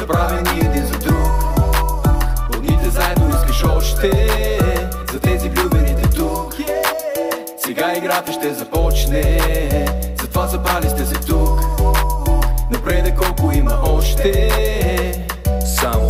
направени един за друг. От дните заедно искаш още, за тези влюбените тук. Сега играта ще започне, затова събрали сте се тук. Напред колко има още. Само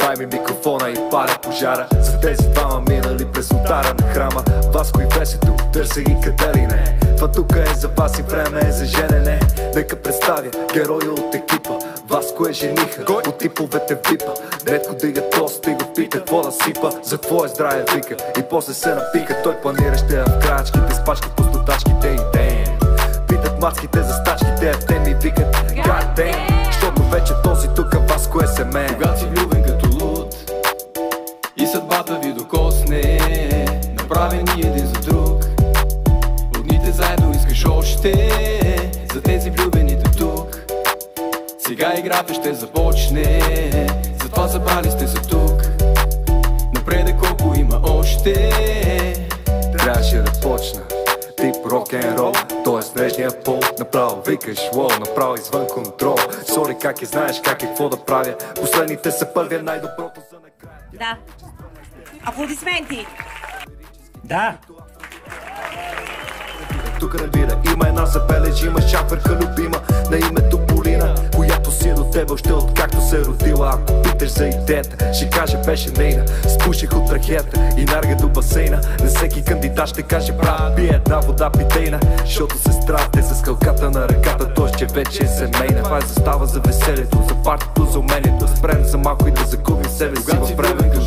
дай ми микрофона и паля пожара за тези двама минали през ултара на храма. Васко и Весето, търся ги къде ли не. Това тука е за вас и време е за женене. Нека представя героя от екипа. Васко е жениха, от типовете випа. Редко дига тост и го пита какво да сипа. За твое здраве вика и после се напика. Той планира ще в крачките, спачки по стотачките и ден. Питат мацките за стачките, а те ми викат God damn. Защото вече този тука Васко е семен. Когато си влюбен като луд и съдбата ви докосне, направени един за друг. От дните заедно искаш още, за тези влюбените тук. Сега играта ще започне, затова събрали сте се тук. Напред колко има още. Трябваше да почна тип рок-н-рол, т.е. нежния пол. Направо викаш лол, направо извън контрол. Сори как знаеш как и какво да правя. Последните са първия, най-доброто за накрая. Да. Аплодисменти. Да. Тук набира, има една забележи, има шаферка любима на името Полина, която си е до тебе още откакто се родила. Ако питаш за идеята, ще каже беше нейна. Спуших от ракета и нарга до басейна. Не всеки кандидат ще каже брат, пие една вода питейна. Защото сестрата е с кълката на ръката, т.е. че вече е семейна. Това е застава за веселието, за партито, за умението. Да спрем за малко и да загубим себе си във времето.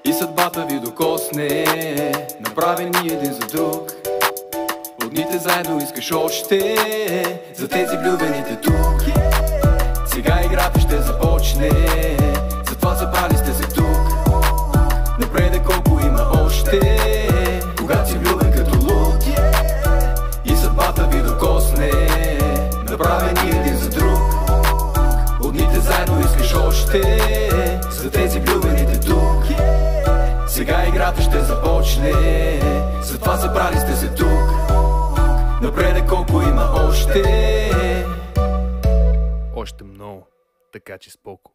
И съдбата ви докосне, направени един за друг. От дните заедно искаш още, за тези влюбените тук. Сега играта ще започне, затова събрали сте се тук. Напред колко има още. Когато си влюбен като луд и съдбата ви докосне, направени един за друг. От дните заедно искаш още, за тези влюбените тук. Сега играта ще започне, затова събрали сте се тук. Напред колко има още. Още много, така че споко.